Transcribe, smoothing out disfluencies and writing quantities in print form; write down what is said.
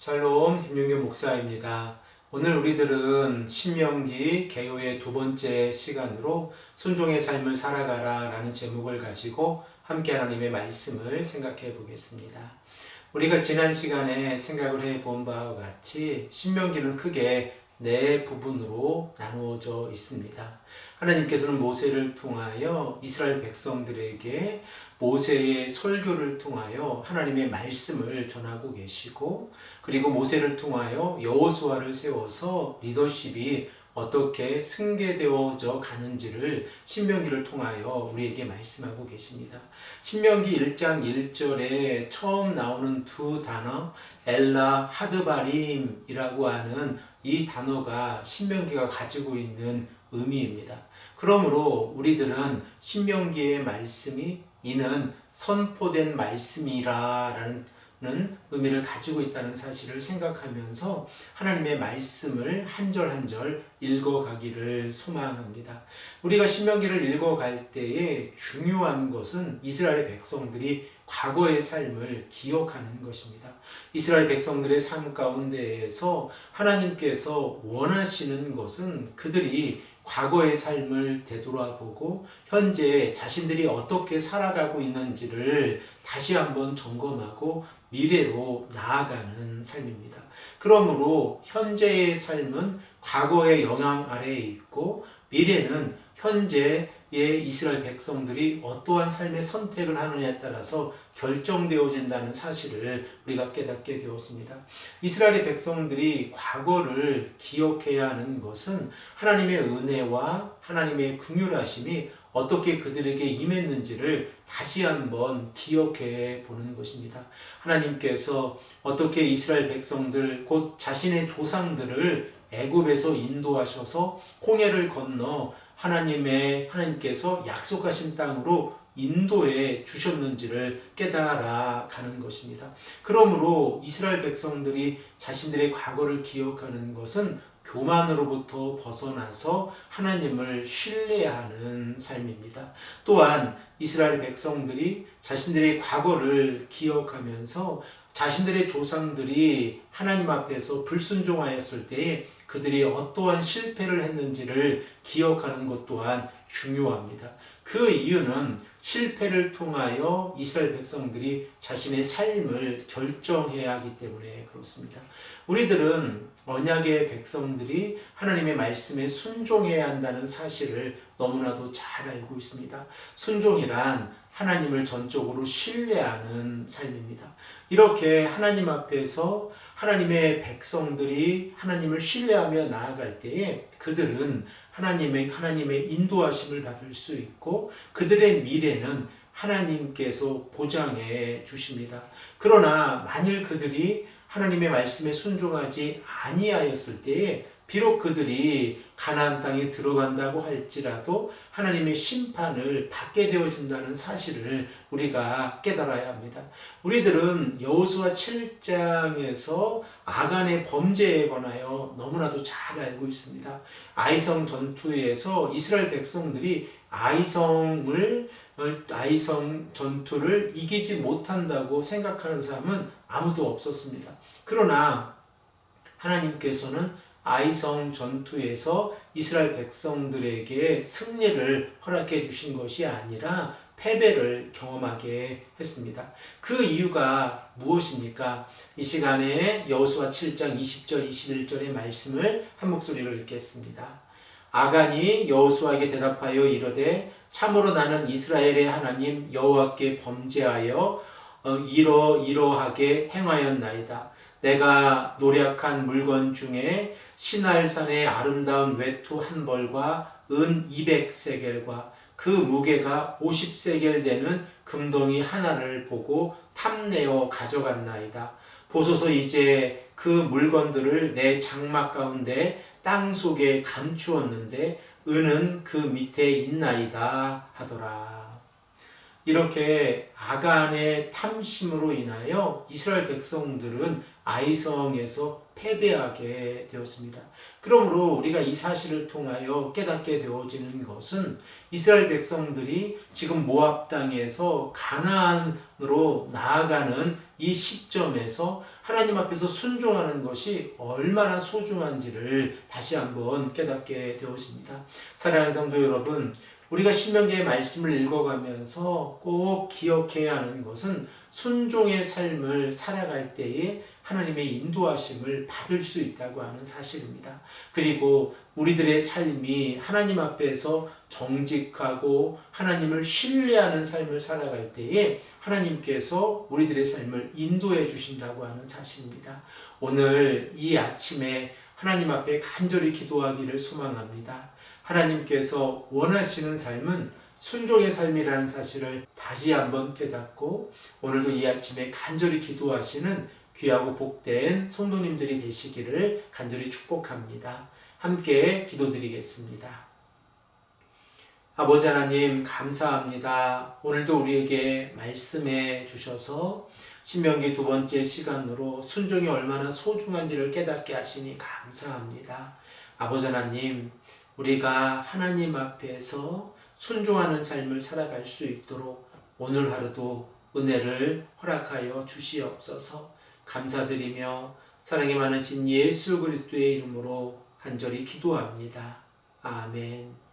샬롬 김윤규 목사입니다. 오늘 우리들은 신명기 개요의 두 번째 시간으로 순종의 삶을 살아가라 라는 제목을 가지고 함께 하나님의 말씀을 생각해 보겠습니다. 우리가 지난 시간에 생각을 해 본 바와 같이 신명기는 크게 네 부분으로 나누어져 있습니다. 하나님께서는 모세를 통하여 이스라엘 백성들에게 모세의 설교를 통하여 하나님의 말씀을 전하고 계시고, 그리고 모세를 통하여 여호수아를 세워서 리더십이 어떻게 승계되어져 가는지를 신명기를 통하여 우리에게 말씀하고 계십니다. 신명기 1장 1절에 처음 나오는 두 단어 엘라 하드바림이라고 하는 이 단어가 신명기가 가지고 있는 의미입니다. 그러므로 우리들은 신명기의 말씀이 이는 선포된 말씀이라는 의미를 가지고 있다는 사실을 생각하면서 하나님의 말씀을 한 절 한 절 읽어가기를 소망합니다. 우리가 신명기를 읽어갈 때에 중요한 것은 이스라엘 백성들이 과거의 삶을 기억하는 것입니다. 이스라엘 백성들의 삶 가운데에서 하나님께서 원하시는 것은 그들이 과거의 삶을 되돌아보고 현재 자신들이 어떻게 살아가고 있는지를 다시 한번 점검하고 미래로 나아가는 삶입니다. 그러므로 현재의 삶은 과거의 영향 아래에 있고, 미래는 현재의 이스라엘 백성들이 어떠한 삶의 선택을 하느냐에 따라서 결정되어진다는 사실을 우리가 깨닫게 되었습니다. 이스라엘의 백성들이 과거를 기억해야 하는 것은 하나님의 은혜와 하나님의 긍휼하심이 어떻게 그들에게 임했는지를 다시 한번 기억해 보는 것입니다. 하나님께서 어떻게 이스라엘 백성들 곧 자신의 조상들을 애굽에서 인도하셔서 홍해를 건너 하나님께서 약속하신 땅으로 인도해 주셨는지를 깨달아 가는 것입니다. 그러므로 이스라엘 백성들이 자신들의 과거를 기억하는 것은 교만으로부터 벗어나서 하나님을 신뢰하는 삶입니다. 또한 이스라엘 백성들이 자신들의 과거를 기억하면서 자신들의 조상들이 하나님 앞에서 불순종하였을 때에 그들이 어떠한 실패를 했는지를 기억하는 것 또한 중요합니다. 그 이유는 실패를 통하여 이스라엘 백성들이 자신의 삶을 결정해야 하기 때문에 그렇습니다. 우리들은 언약의 백성들이 하나님의 말씀에 순종해야 한다는 사실을 너무나도 잘 알고 있습니다. 순종이란 하나님을 전적으로 신뢰하는 삶입니다. 이렇게 하나님 앞에서 하나님의 백성들이 하나님을 신뢰하며 나아갈 때에 그들은 하나님의 인도하심을 받을 수 있고, 그들의 미래는 하나님께서 보장해 주십니다. 그러나 만일 그들이 하나님의 말씀에 순종하지 아니하였을 때에 비록 그들이 가나안 땅에 들어간다고 할지라도 하나님의 심판을 받게 되어진다는 사실을 우리가 깨달아야 합니다. 우리들은 여호수아 7장에서 아간의 범죄에 관하여 너무나도 잘 알고 있습니다. 아이성 전투에서 이스라엘 백성들이 아이성 전투를 이기지 못한다고 생각하는 사람은 아무도 없었습니다. 그러나 하나님께서는 아이성 전투에서 이스라엘 백성들에게 승리를 허락해 주신 것이 아니라 패배를 경험하게 했습니다. 그 이유가 무엇입니까? 이 시간에 여호수아 7장 20절 21절의 말씀을 한 목소리로 읽겠습니다. 아간이 여호수아에게 대답하여 이르되 참으로 나는 이스라엘의 하나님 여호와께 범죄하여 이러하게 행하였나이다. 내가 노력한 물건 중에 시날산의 아름다운 외투 한 벌과 은 200세겔과 그 무게가 50세겔 되는 금덩이 하나를 보고 탐내어 가져갔나이다. 보소서 이제 그 물건들을 내 장막 가운데 땅 속에 감추었는데 은은 그 밑에 있나이다 하더라. 이렇게 아간의 탐심으로 인하여 이스라엘 백성들은 아이성에서 패배하게 되었습니다. 그러므로 우리가 이 사실을 통하여 깨닫게 되어지는 것은 이스라엘 백성들이 지금 모압 땅에서 가나안으로 나아가는 이 시점에서 하나님 앞에서 순종하는 것이 얼마나 소중한지를 다시 한번 깨닫게 되어집니다. 사랑하는 성도 여러분, 우리가 신명기의 말씀을 읽어가면서 꼭 기억해야 하는 것은 순종의 삶을 살아갈 때에 하나님의 인도하심을 받을 수 있다고 하는 사실입니다. 그리고 우리들의 삶이 하나님 앞에서 정직하고 하나님을 신뢰하는 삶을 살아갈 때에 하나님께서 우리들의 삶을 인도해 주신다고 하는 사실입니다. 오늘 이 아침에 하나님 앞에 간절히 기도하기를 소망합니다. 하나님께서 원하시는 삶은 순종의 삶이라는 사실을 다시 한번 깨닫고 오늘도 이 아침에 간절히 기도하시는 귀하고 복된 성도님들이 되시기를 간절히 축복합니다. 함께 기도드리겠습니다. 아버지 하나님 감사합니다. 오늘도 우리에게 말씀해 주셔서 신명기 2번째 시간으로 순종이 얼마나 소중한지를 깨닫게 하시니 감사합니다. 아버지 하나님, 우리가 하나님 앞에서 순종하는 삶을 살아갈 수 있도록 오늘 하루도 은혜를 허락하여 주시옵소서. 감사드리며 사랑이 많으신 예수 그리스도의 이름으로 간절히 기도합니다. 아멘.